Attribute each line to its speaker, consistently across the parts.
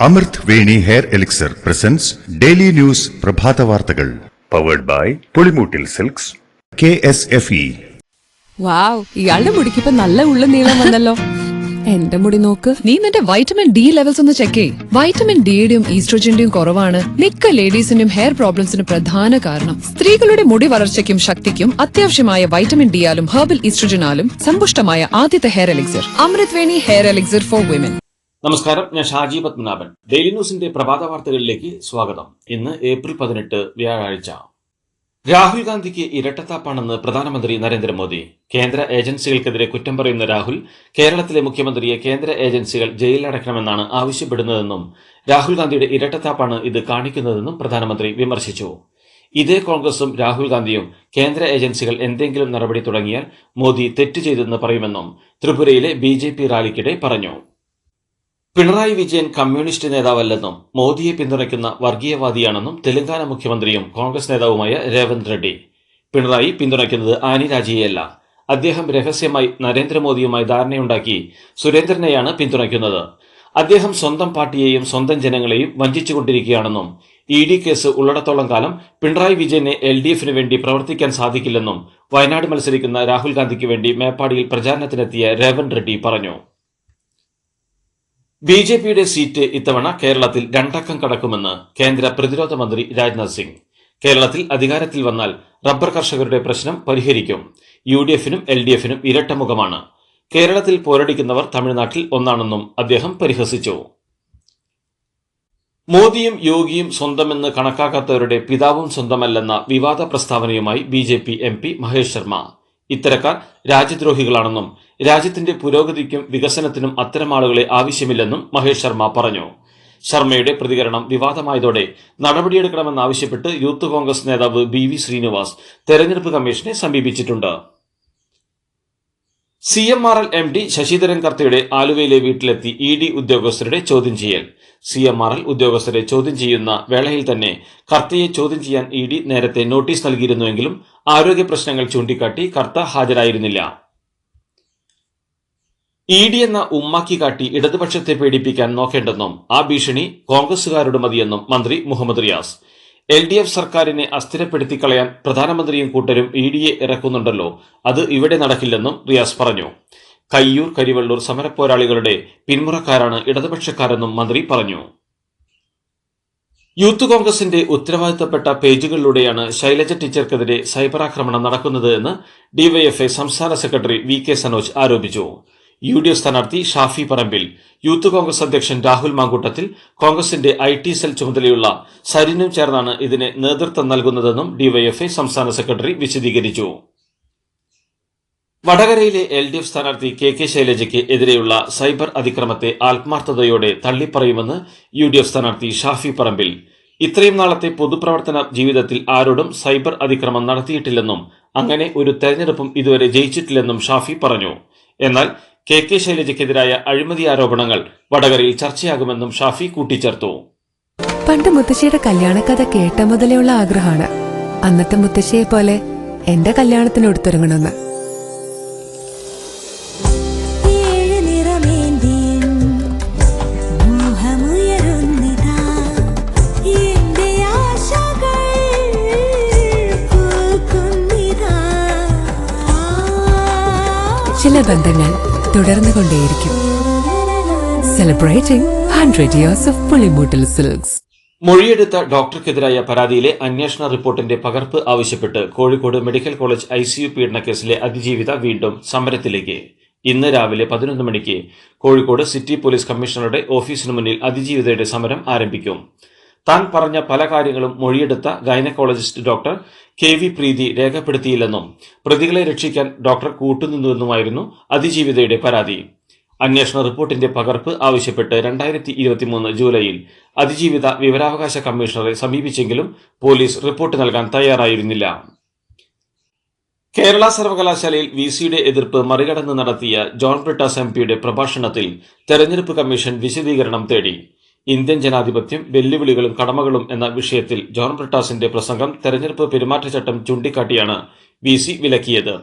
Speaker 1: അമൃത് Veni hair elixir presents daily news പ്രഭാത വാർത്തകൾ powered by Pulimoottil silks KSFE.
Speaker 2: Wow, ഇയാളുടെ മുടിക്കിപ്പോ നല്ല ഉള്ള നീളം വന്നല്ലോ. എന്റെ മുടി നോക്ക്.
Speaker 3: നീ നിന്റെ വൈറ്റമിൻ ഡി ലെവൽസ് ഒന്ന് ചെക്ക് ചെയ്യ്. വൈറ്റമിൻ ഡിയുടെയും ഈസ്ട്രോജന്റെയും കുറവാണ് മിക്ക ലേഡീസിന്റെയും ഹെയർ പ്രോബ്ലംസിന് പ്രധാന കാരണം. സ്ത്രീകളുടെ മുടി വളർച്ചയ്ക്കും ശക്തിക്കും അത്യാവശ്യമായ വൈറ്റമിൻ ഡിയാലും ഹെർബൽ ഈസ്ട്രോജനാലും സമ്പുഷ്ടമായ ആദ്യത്തെ hair elixir Amrit Veni hair elixir for women.
Speaker 4: നമസ്കാരം, ഞാൻ ഷാജി പത്മനാഭൻ. ഡെയിലി ന്യൂസിന്റെ പ്രഭാത വാർത്തകളിലേക്ക് സ്വാഗതം. ഇന്ന് ഏപ്രിൽ 18 വ്യാഴാഴ്ച. രാഹുൽ ഗാന്ധിക്ക് ഇരട്ടത്താപ്പാണെന്ന് പ്രധാനമന്ത്രി നരേന്ദ്രമോദി. കേന്ദ്ര ഏജൻസികൾക്കെതിരെ കുറ്റം പറയുന്ന രാഹുൽ കേരളത്തിലെ മുഖ്യമന്ത്രിയെ കേന്ദ്ര ഏജൻസികൾ ജയിലിലടക്കണമെന്നാണ് ആവശ്യപ്പെടുന്നതെന്നും രാഹുൽ ഗാന്ധിയുടെ ഇരട്ടത്താപ്പാണ് ഇത് കാണിക്കുന്നതെന്നും പ്രധാനമന്ത്രി വിമർശിച്ചു. ഇതേ കോൺഗ്രസും രാഹുൽ ഗാന്ധിയും കേന്ദ്ര ഏജൻസികൾ എന്തെങ്കിലും നടപടി തുടങ്ങിയാൽ മോദി തെറ്റ് ചെയ്തെന്ന് പറയുമെന്നും ത്രിപുരയിലെ BJP റാലിക്കിടെ പറഞ്ഞു. പിണറായി വിജയൻ കമ്മ്യൂണിസ്റ്റ് നേതാവല്ലെന്നും മോദിയെ പിന്തുണയ്ക്കുന്ന വർഗീയവാദിയാണെന്നും തെലങ്കാന മുഖ്യമന്ത്രിയും കോൺഗ്രസ് നേതാവുമായ രേവന്ത് റെഡ്ഡി. പിണറായി പിന്തുണയ്ക്കുന്നത് ആനി രാജയെയല്ല, അദ്ദേഹം രഹസ്യമായി നരേന്ദ്രമോദിയുമായി ധാരണയുണ്ടാക്കി സുരേന്ദ്രനെയാണ് പിന്തുണയ്ക്കുന്നത്. അദ്ദേഹം സ്വന്തം പാർട്ടിയെയും സ്വന്തം ജനങ്ങളെയും വഞ്ചിച്ചുകൊണ്ടിരിക്കുകയാണെന്നും ED കേസ് ഉള്ളിടത്തോളം കാലം പിണറായി വിജയനെ LDFന് വേണ്ടി പ്രവർത്തിക്കാൻ സാധിക്കില്ലെന്നും വയനാട് മത്സരിക്കുന്ന രാഹുൽ ഗാന്ധിക്ക് വേണ്ടി മേപ്പാടിയിൽ പ്രചാരണത്തിനെത്തിയ രേവന്ത് റെഡ്ഡി പറഞ്ഞു. BJPയുടെ സീറ്റ് ഇത്തവണ കേരളത്തിൽ 2 അക്കം കടക്കുമെന്ന് കേന്ദ്ര പ്രതിരോധ മന്ത്രി രാജ്നാഥ് സിംഗ്. കേരളത്തിൽ അധികാരത്തിൽ വന്നാൽ റബ്ബർ കർഷകരുടെ പ്രശ്നം പരിഹരിക്കും. UDFനും LDFനും ഇരട്ട മുഖമാണ്. കേരളത്തിൽ പോരടിക്കുന്നവർ തമിഴ്നാട്ടിൽ ഒന്നാണെന്നും അദ്ദേഹം പരിഹസിച്ചു. മോദിയും യോഗിയും സ്വന്തമെന്ന് കണക്കാക്കാത്തവരുടെ പിതാവും സ്വന്തമല്ലെന്ന വിവാദ പ്രസ്താവനയുമായി BJP MP മഹേഷ് ശർമ്മ. ഇത്തരക്കാർ രാജ്യദ്രോഹികളാണെന്നും രാജ്യത്തിന്റെ പുരോഗതിക്കും വികസനത്തിനും അത്തരം ആളുകളെ ആവശ്യമില്ലെന്നും മഹേഷ് ശർമ്മ പറഞ്ഞു. ശർമ്മയുടെ പ്രതികരണം വിവാദമായതോടെ നടപടിയെടുക്കണമെന്നാവശ്യപ്പെട്ട് യൂത്ത് കോൺഗ്രസ് നേതാവ് BV ശ്രീനിവാസ് തെരഞ്ഞെടുപ്പ് കമ്മീഷനെ സമീപിച്ചിട്ടുണ്ട്. CMRL MD ശശിധരൻ കർത്തയുടെ ആലുവയിലെ വീട്ടിലെത്തി ED ഉദ്യോഗസ്ഥരുടെ ചോദ്യം ചെയ്യൽ. CMRL ഉദ്യോഗസ്ഥരെ ചോദ്യം ചെയ്യുന്ന വേളയിൽ തന്നെ കർത്തയെ ചോദ്യം ചെയ്യാൻ ED നേരത്തെ നോട്ടീസ് നൽകിയിരുന്നുവെങ്കിലും ആരോഗ്യ പ്രശ്നങ്ങൾ ചൂണ്ടിക്കാട്ടി കർത്ത ഹാജരായിരുന്നില്ല. ED എന്ന ഉമ്മാക്കി കാട്ടി ഇടതുപക്ഷത്തെ പേടിപ്പിക്കാൻ നോക്കേണ്ടെന്നും ആ ഭീഷണി കോൺഗ്രസുകാരോട് മതിയെന്നും മന്ത്രി മുഹമ്മദ് റിയാസ്. LDF സർക്കാരിനെ അസ്ഥിരപ്പെടുത്തിക്കളയാൻ പ്രധാനമന്ത്രിയും കൂട്ടരും EDയെ ഇറക്കുന്നുണ്ടല്ലോ, അത് ഇവിടെ നടക്കില്ലെന്നും റിയാസ് പറഞ്ഞു. കയ്യൂർ കരിവള്ളൂർ സമരപ്പോരാളികളുടെ പിന്മുറക്കാരാണ് ഇടതുപക്ഷക്കാരെന്നും മന്ത്രി പറഞ്ഞു. യൂത്ത് കോൺഗ്രസിന്റെ ഉത്തരവാദിത്തപ്പെട്ട പേജുകളിലൂടെയാണ് ശൈലജ ടീച്ചർക്കെതിരെ സൈബർ ആക്രമണം നടക്കുന്നത് എന്ന് DYFI സംസ്ഥാന സെക്രട്ടറി VK സനോജ് ആരോപിച്ചു. UDF സ്ഥാനാർത്ഥി ഷാഫി പറമ്പിൽ, യൂത്ത് കോൺഗ്രസ് അധ്യക്ഷൻ രാഹുൽ മാങ്കൂട്ടത്തിൽ, കോൺഗ്രസിന്റെ IT സെൽ ചുമതലയുള്ള സരിനും ചേർന്നാണ് ഇതിന് നേതൃത്വം നൽകുന്നതെന്നും DYFI സംസ്ഥാന സെക്രട്ടറി വിശദീകരിച്ചു. വടകരയിലെ LDF സ്ഥാനാർത്ഥി KK ശൈലജയ്ക്ക് എതിരെയുള്ള സൈബർ അതിക്രമത്തെ ആത്മാർത്ഥതയോടെ തള്ളിപ്പറയുമെന്ന് UDF സ്ഥാനാർത്ഥി ഷാഫി പറമ്പിൽ. ഇത്രയും നാളത്തെ പൊതുപ്രവർത്തന ജീവിതത്തിൽ ആരോടും സൈബർ അതിക്രമം നടത്തിയിട്ടില്ലെന്നും അങ്ങനെ ഒരു തെരഞ്ഞെടുപ്പും ഇതുവരെ ജയിച്ചിട്ടില്ലെന്നും ഷാഫി പറഞ്ഞു. എന്നാൽ KK ശൈലജയ്ക്കെതിരായ അഴിമതി ആരോപണങ്ങൾ വടകരയിൽ ചർച്ചയാകുമെന്നും ഷാഫി കൂട്ടിച്ചേർത്തു.
Speaker 2: പണ്ട് മുത്തശ്ശിയുടെ കല്യാണക്കഥ കേട്ട മുതലെയുള്ള ആഗ്രഹമാണ് അന്നത്തെ മുത്തശ്ശിയെ പോലെ എന്റെ കല്യാണത്തിന് എടുത്തൊരുങ്ങണമെന്ന്. ചില ബന്ധങ്ങൾ തുടർന്നുകൊണ്ടേയിരിക്കും. Celebrating 100 years of Pulimoottil silks.
Speaker 4: മൊഴിയെടുത്ത ഡോക്ടർക്കെതിരായ പരാതിയിലെ അന്വേഷണ റിപ്പോർട്ടിന്റെ പകർപ്പ് ആവശ്യപ്പെട്ട് കോഴിക്കോട് മെഡിക്കൽ കോളേജ് ICU പീഡനക്കേസിലെ അതിജീവിത വീണ്ടും സമരത്തിലേക്ക്. ഇന്ന് രാവിലെ 11 മണിക്ക് കോഴിക്കോട് സിറ്റി പോലീസ് കമ്മീഷണറുടെ ഓഫീസിനു മുന്നിൽ അതിജീവിതയുടെ സമരം ആരംഭിക്കും. താൻ പറഞ്ഞ പല കാര്യങ്ങളും മൊഴിയെടുത്ത ഗൈനക്കോളജിസ്റ്റ് ഡോക്ടർ KV പ്രീതി രേഖപ്പെടുത്തിയില്ലെന്നും പ്രതികളെ രക്ഷിക്കാൻ ഡോക്ടർ കൂട്ടുനിന്നുവെന്നുമായിരുന്നു അതിജീവിതയുടെ പരാതി. അന്വേഷണ റിപ്പോർട്ടിന്റെ പകർപ്പ് ആവശ്യപ്പെട്ട് 2023 ജൂലൈയിൽ അതിജീവിത വിവരാവകാശ കമ്മീഷണറെ സമീപിച്ചെങ്കിലും പോലീസ് റിപ്പോർട്ട് നൽകാൻ തയ്യാറായിരുന്നില്ല. കേരള സർവകലാശാലയിൽ VCയുടെ എതിർപ്പ് മറികടന്ന് നടത്തിയ ജോൺ ബ്രിട്ടാസ് MPയുടെ പ്രഭാഷണത്തിൽ തെരഞ്ഞെടുപ്പ് കമ്മീഷൻ വിശദീകരണം തേടി. ഇന്ത്യൻ ജനാധിപത്യം വെല്ലുവിളികളും കടമകളും എന്ന വിഷയത്തിൽ ജോൺ ബ്രിട്ടാസിന്റെ പ്രസംഗം തെരഞ്ഞെടുപ്പ് പെരുമാറ്റച്ചട്ടം ചൂണ്ടിക്കാട്ടിയാണ് VC വിലക്കിയത്.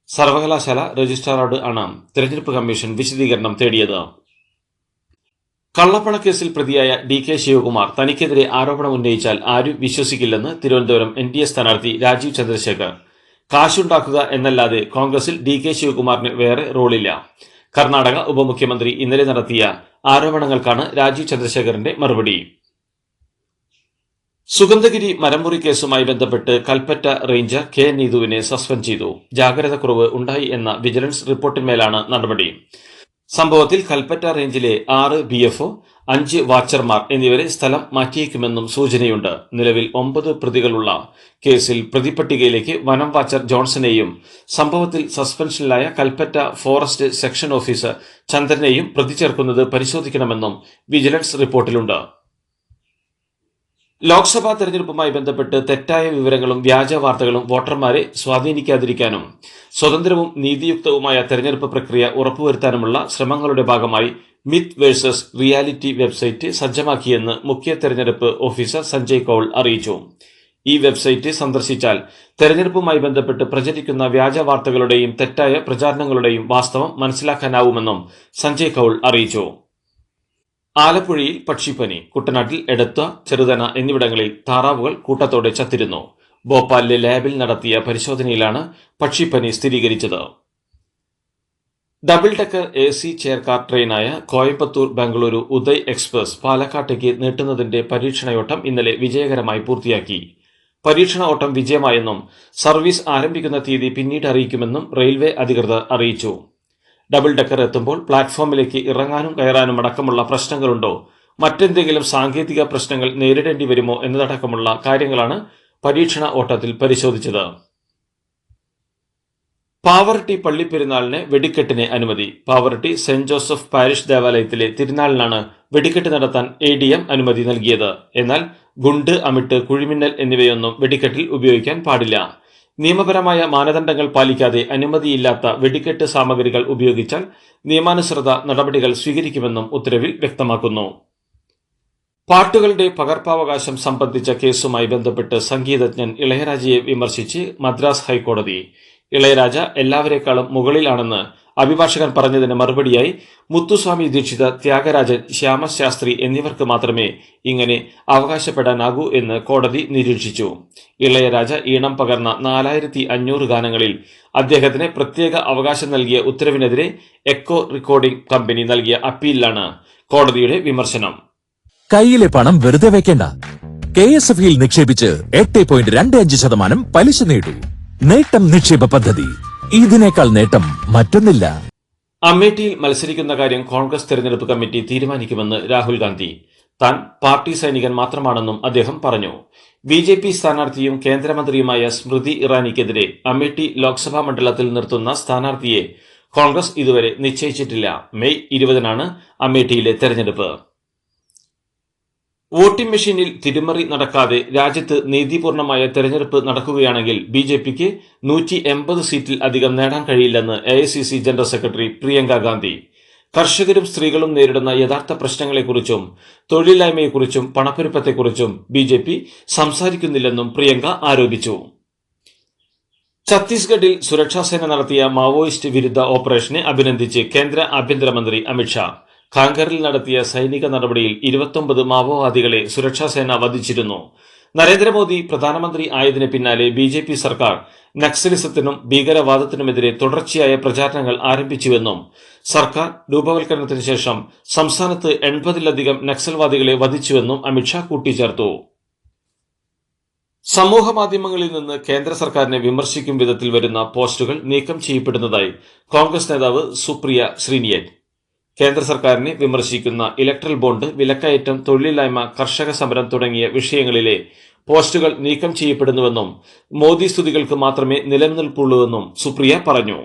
Speaker 4: സർവകലാശാല രജിസ്ട്രാറോട് ആണ് തെരഞ്ഞെടുപ്പ് കമ്മീഷൻ വിശദീകരണം തേടിയത്. കള്ളപ്പണക്കേസിൽ പ്രതിയായ DK ശിവകുമാർ തനിക്കെതിരെ ആരോപണം ഉന്നയിച്ചാൽ ആരും വിശ്വസിക്കില്ലെന്ന് തിരുവനന്തപുരം NDA സ്ഥാനാർത്ഥി രാജീവ് ചന്ദ്രശേഖർ. കാശുണ്ടാക്കുക എന്നല്ലാതെ കോൺഗ്രസിൽ DK ശിവകുമാറിന് വേറെ റോളില്ല. കർണാടക ഉപമുഖ്യമന്ത്രി ഇന്നലെ നടത്തിയ ആരോപണങ്ങൾക്കാണ് രാജീവ് ചന്ദ്രശേഖറിന്റെ മറുപടി. സുഗന്ധഗിരി മരംമുറി കേസുമായി ബന്ധപ്പെട്ട് കൽപ്പറ്റ റേഞ്ചർ K നീതുവിനെ സസ്പെൻഡ് ചെയ്തു. ജാഗ്രതക്കുറവ് ഉണ്ടായി എന്ന വിജിലൻസ് റിപ്പോർട്ടിന്മേലാണ് നടപടി. സംഭവത്തിൽ കൽപ്പറ്റ റേഞ്ചിലെ 6 BFO, 5 വാച്ചർമാർ എന്നിവരെ സ്ഥലം മാറ്റിയേക്കുമെന്നും സൂചനയുണ്ട്. നിലവിൽ 9 പ്രതികളുള്ള കേസിൽ പ്രതിപട്ടികയിലേക്ക് വനം വാച്ചർ ജോൺസണെയും സംഭവത്തിൽ സസ്പെൻഷനിലായ കൽപ്പറ്റ ഫോറസ്റ്റ് സെക്ഷൻ ഓഫീസർ ചന്ദ്രനെയും പ്രതി ചേർക്കുന്നത് പരിശോധിക്കണമെന്നും വിജിലൻസ് റിപ്പോർട്ടിലുണ്ട്. ലോക്സഭാ തെരഞ്ഞെടുപ്പുമായി ബന്ധപ്പെട്ട് തെറ്റായ വിവരങ്ങളും വ്യാജ വാർത്തകളും വോട്ടർമാരെ സ്വാധീനിക്കാതിരിക്കാനും സ്വതന്ത്രവും നീതിയുക്തവുമായ തെരഞ്ഞെടുപ്പ് പ്രക്രിയ ഉറപ്പുവരുത്താനുമുള്ള ശ്രമങ്ങളുടെ ഭാഗമായി മിത്ത് വേഴ്സസ് റിയാലിറ്റി വെബ്സൈറ്റ് സജ്ജമാക്കിയെന്ന് മുഖ്യ തെരഞ്ഞെടുപ്പ് ഓഫീസർ സഞ്ജയ് കൌൾ അറിയിച്ചു. ഈ വെബ്സൈറ്റ് സന്ദർശിച്ചാൽ തെരഞ്ഞെടുപ്പുമായി ബന്ധപ്പെട്ട് പ്രചരിക്കുന്ന വ്യാജ വാർത്തകളുടെയും തെറ്റായ പ്രചാരണങ്ങളുടെയും വാസ്തവം മനസ്സിലാക്കാനാവുമെന്നും സഞ്ജയ് കൌൾ അറിയിച്ചു. ആലപ്പുഴയിൽ പക്ഷിപ്പനി. കുട്ടനാട്ടിൽ എടത്വ, ചെറുതന എന്നിവിടങ്ങളിൽ താറാവുകൾ കൂട്ടത്തോടെ ചത്തിരുന്നു. ഭോപ്പാലിലെ ലാബിൽ നടത്തിയ പരിശോധനയിലാണ് പക്ഷിപ്പനി സ്ഥിരീകരിച്ചത്. ഡബിൾ ഡെക്കർ AC ചെയർകാർ ട്രെയിനായ കോയമ്പത്തൂർ ബംഗളൂരു ഉദയ് എക്സ്പ്രസ് പാലക്കാട്ടേക്ക് നീട്ടുന്നതിന്റെ പരീക്ഷണയോട്ടം ഇന്നലെ വിജയകരമായി പൂർത്തിയാക്കി. പരീക്ഷണ ഓട്ടം വിജയമായെന്നും സർവീസ് ആരംഭിക്കുന്ന തീയതി പിന്നീട് അറിയിക്കുമെന്നും റെയിൽവേ അധികൃതർ അറിയിച്ചു. ഡബിൾ ഡെക്കർ എത്തുമ്പോൾ പ്ലാറ്റ്ഫോമിലേക്ക് ഇറങ്ങാനും കയറാനും അടക്കമുള്ള പ്രശ്നങ്ങളുണ്ടോ, മറ്റെന്തെങ്കിലും സാങ്കേതിക പ്രശ്നങ്ങൾ നേരിടേണ്ടി വരുമോ എന്നതടക്കമുള്ള കാര്യങ്ങളാണ് പരീക്ഷണ ഓട്ടത്തിൽ പരിശോധിച്ചത്. പാവറട്ടി പള്ളിപ്പെരുന്നാളിന് വെടിക്കെട്ടിന് അനുമതി. പാവറട്ടി സെന്റ് ജോസഫ് പാരിഷ് ദേവാലയത്തിലെ തിരുനാളിനാണ് വെടിക്കെട്ട് നടത്താൻ ADM അനുമതി നൽകിയത്. എന്നാൽ ഗുണ്ട്, അമിട്ട്, കുഴിമിന്നൽ എന്നിവയൊന്നും വെടിക്കെട്ടിൽ ഉപയോഗിക്കാൻ പാടില്ല. നിയമപരമായ മാനദണ്ഡങ്ങൾ പാലിക്കാതെ അനുമതിയില്ലാത്ത വെടിക്കെട്ട് സാമഗ്രികൾ ഉപയോഗിച്ചാൽ നിയമാനുസൃത നടപടികൾ സ്വീകരിക്കുമെന്നും ഉത്തരവിൽ വ്യക്തമാക്കുന്നു. പാട്ടുകളുടെ പകർപ്പവകാശം സംബന്ധിച്ച കേസുമായി ബന്ധപ്പെട്ട് സംഗീതജ്ഞൻ ഇളയരാജയെ വിമർശിച്ച് മദ്രാസ് ഹൈക്കോടതി. ഇളയരാജ എല്ലാവരെക്കാളും മുകളിലാണെന്ന് അഭിഭാഷകൻ പറഞ്ഞതിന് മറുപടിയായി മുത്തുസ്വാമി ദീക്ഷിത, ത്യാഗരാജൻ, ശ്യാമശാസ്ത്രി എന്നിവർക്ക് മാത്രമേ ഇങ്ങനെ അവകാശപ്പെടാനാകൂ എന്ന് കോടതി നിരീക്ഷിച്ചു. ഇളയരാജ ഈണം പകർന്ന 4500 ഗാനങ്ങളിൽ അദ്ദേഹത്തിന് പ്രത്യേക അവകാശം നൽകിയ ഉത്തരവിനെതിരെ എക്കോ റെക്കോർഡിംഗ് കമ്പനി നൽകിയ അപ്പീലിലാണ് കോടതിയുടെ വിമർശനം.
Speaker 5: കയ്യിലെ പണം വെറുതെ വെക്കേണ്ട. KSFയിൽ നിക്ഷേപിച്ച് 8.25% പലിശ നേടൂ. നേട്ടം നിക്ഷേപ പദ്ധതി. ഇതിനേക്കാൾ നേട്ടം മറ്റൊന്നില്ല.
Speaker 4: അമേഠിയിൽ മത്സരിക്കുന്ന കാര്യം കോൺഗ്രസ് തെരഞ്ഞെടുപ്പ് കമ്മിറ്റി തീരുമാനിക്കുമെന്ന് രാഹുൽ ഗാന്ധി. താൻ പാർട്ടി സൈനികൻ മാത്രമാണെന്നും അദ്ദേഹം പറഞ്ഞു. BJP സ്ഥാനാർത്ഥിയും കേന്ദ്രമന്ത്രിയുമായ സ്മൃതി ഇറാനിക്കെതിരെ അമേഠി ലോക്സഭാ മണ്ഡലത്തിൽ നിർത്തുന്ന സ്ഥാനാർത്ഥിയെ കോൺഗ്രസ് ഇതുവരെ നിശ്ചയിച്ചിട്ടില്ല. മെയ് 20-നാണ് അമേഠിയിലെ തെരഞ്ഞെടുപ്പ്. വോട്ടിംഗ് മെഷീനിൽ തിരിമറി നടക്കാതെ രാജ്യത്ത് നീതിപൂർണമായ തെരഞ്ഞെടുപ്പ് നടക്കുകയാണെങ്കിൽ BJPക്ക് 180 സീറ്റിൽ അധികം നേടാൻ കഴിയില്ലെന്ന് AICC general secretary Priyanka Gandhi. കർഷകരും സ്ത്രീകളും നേരിടുന്ന യഥാർത്ഥ പ്രശ്നങ്ങളെക്കുറിച്ചും തൊഴിലില്ലായ്മയെക്കുറിച്ചും പണപ്പെരുപ്പത്തെക്കുറിച്ചും BJP സംസാരിക്കുന്നില്ലെന്നും പ്രിയങ്ക ആരോപിച്ചു. ഛത്തീസ്ഗഡിൽ സുരക്ഷാസേന നടത്തിയ മാവോയിസ്റ്റ് വിരുദ്ധ ഓപ്പറേഷനെ അഭിനന്ദിച്ച് കേന്ദ്ര ആഭ്യന്തരമന്ത്രി അമിത്ഷാ. കാങ്കറിൽ നടത്തിയ സൈനിക നടപടിയിൽ 29 മാവോവാദികളെ സുരക്ഷാസേന വധിച്ചിരുന്നു. നരേന്ദ്രമോദി പ്രധാനമന്ത്രി ആയതിന് പിന്നാലെ BJP സർക്കാർ നക്സലിസത്തിനും ഭീകരവാദത്തിനുമെതിരെ തുടർച്ചയായ പ്രചാരണങ്ങൾ ആരംഭിച്ചുവെന്നും സർക്കാർ രൂപവൽക്കരണത്തിന് ശേഷം സംസ്ഥാനത്ത് 80-ലധികം നക്സൽവാദികളെ വധിച്ചുവെന്നും അമിത്ഷാ കൂട്ടിച്ചേർത്തു. സമൂഹമാധ്യമങ്ങളിൽ നിന്ന് കേന്ദ്ര സർക്കാരിനെ വിമർശിക്കും വിധത്തിൽ വരുന്ന പോസ്റ്റുകൾ നീക്കം ചെയ്യപ്പെടുന്നതായി കോൺഗ്രസ് നേതാവ് സുപ്രിയ ശ്രീനിയൻ. കേന്ദ്ര സർക്കാരിനെ വിമർശിക്കുന്ന ഇലക്ട്രൽ ബോണ്ട്, വിലക്കയറ്റം, തൊഴിലില്ലായ്മ, കർഷക സമരം തുടങ്ങിയ വിഷയങ്ങളിലെ പോസ്റ്റുകൾ നീക്കം ചെയ്യപ്പെടുന്നുവെന്നും മോദി സ്തുതികൾക്ക് മാത്രമേ നിലനിൽപ്പുള്ളൂവെന്നും സുപ്രിയ പറഞ്ഞു.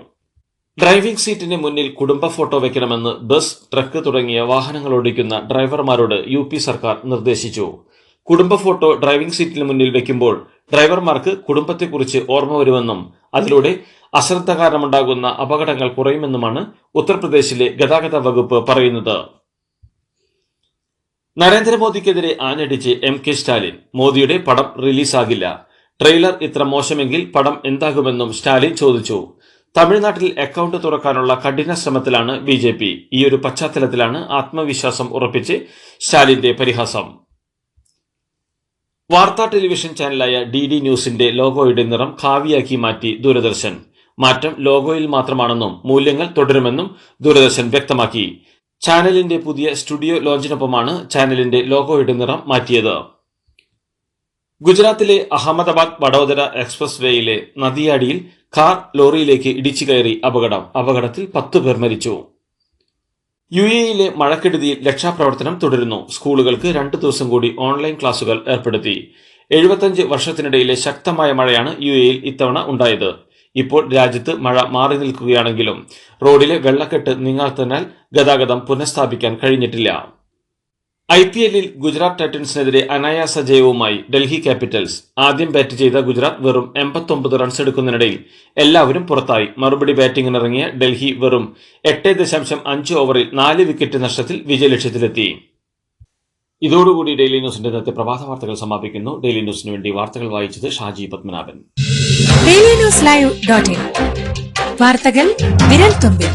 Speaker 4: ഡ്രൈവിംഗ് സീറ്റിന് മുന്നിൽ കുടുംബ ഫോട്ടോ വയ്ക്കണമെന്ന് ബസ്, ട്രക്ക് തുടങ്ങിയ വാഹനങ്ങൾ ഓടിക്കുന്ന ഡ്രൈവർമാരോട് UP സർക്കാർ നിർദ്ദേശിച്ചു. കുടുംബ ഫോട്ടോ ഡ്രൈവിംഗ് സീറ്റിന് മുന്നിൽ വയ്ക്കുമ്പോൾ ഡ്രൈവർമാർക്ക് കുടുംബത്തെക്കുറിച്ച് ഓർമ്മ വരുമെന്നും അതിലൂടെ അശ്രദ്ധ കാരണമുണ്ടാകുന്ന അപകടങ്ങൾ കുറയുമെന്നുമാണ് ഉത്തർപ്രദേശിലെ ഗതാഗത വകുപ്പ് പറയുന്നത്. നരേന്ദ്രമോദിക്കെതിരെ ആഞ്ഞടിച്ച് MK സ്റ്റാലിൻ. മോദിയുടെ പടം റിലീസാകില്ല. ട്രെയിലർ ഇത്ര മോശമെങ്കിൽ പടം എന്താകുമെന്നും സ്റ്റാലിൻ ചോദിച്ചു. തമിഴ്നാട്ടിൽ അക്കൗണ്ട് തുറക്കാനുള്ള കഠിന ശ്രമത്തിലാണ് BJP. ഈ ഒരു പശ്ചാത്തലത്തിലാണ് ആത്മവിശ്വാസം ഉറപ്പിച്ച് സ്റ്റാലിന്റെ പരിഹാസം. വാർത്താ ടെലിവിഷൻ ചാനലായ DD ന്യൂസിന്റെ ലോഗോയുടെ നിറം കാവിയാക്കി മാറ്റി ദൂരദർശൻ. മാറ്റം ലോഗോയിൽ മാത്രമാണെന്നും മൂല്യങ്ങൾ തുടരുമെന്നും ദൂരദർശൻ വ്യക്തമാക്കി. ചാനലിന്റെ പുതിയ സ്റ്റുഡിയോ ലോഞ്ചിനൊപ്പമാണ് ചാനലിന്റെ ലോഗോയുടെ നിറം മാറ്റിയത്. ഗുജറാത്തിലെ അഹമ്മദാബാദ് വഡോദര എക്സ്പ്രസ് വേയിലെ നദിയാടിയിൽ കാർ ലോറിയിലേക്ക് ഇടിച്ചു കയറി അപകടത്തിൽ 10 പേർ മരിച്ചു. UAE മഴക്കെടുതിയിൽ രക്ഷാപ്രവർത്തനം തുടരുന്നു. സ്കൂളുകൾക്ക് 2 ദിവസം കൂടി ഓൺലൈൻ ക്ലാസുകൾ ഏർപ്പെടുത്തി. 75 വർഷത്തിനിടയിലെ ശക്തമായ മഴയാണ് UAE ഇത്തവണ ഉണ്ടായത്. ഇപ്പോൾ രാജ്യത്ത് മഴ മാറി നിൽക്കുകയാണെങ്കിലും റോഡിലെ വെള്ളക്കെട്ട് നീങ്ങാത്തതിനാൽ ഗതാഗതം പുനഃസ്ഥാപിക്കാൻ കഴിഞ്ഞിട്ടില്ല. IPL ഗുജറാത്ത് ടൈറ്റൻസിനെതിരെ അനായാസ ജയവുമായി ഡൽഹി ക്യാപിറ്റൽസ്. ആദ്യം ബാറ്റ് ചെയ്ത ഗുജറാത്ത് വെറും 89 റൺസ് എടുക്കുന്നതിനിടയിൽ എല്ലാവരും പുറത്തായി. മറുപടി ബാറ്റിംഗിനിറങ്ങിയ ഡൽഹി വെറും 8.5 ഓവറിൽ 4 വിക്കറ്റ് നഷ്ടത്തിൽ വിജയലക്ഷ്യത്തിലെത്തി. ഇതോടുകൂടി ഡെയിലി ന്യൂസിന്റെ ഇന്നത്തെ പ്രഭാത വാർത്തകൾ സമാപിക്കുന്നു. ഡെയിലി ന്യൂസിന് വേണ്ടി വാർത്തകൾ വായിച്ചത് ഷാജി പത്മനാഭൻ.
Speaker 6: DailyNewsLive.in വാർത്തകൾ വിരൽ തുമ്പിൽ.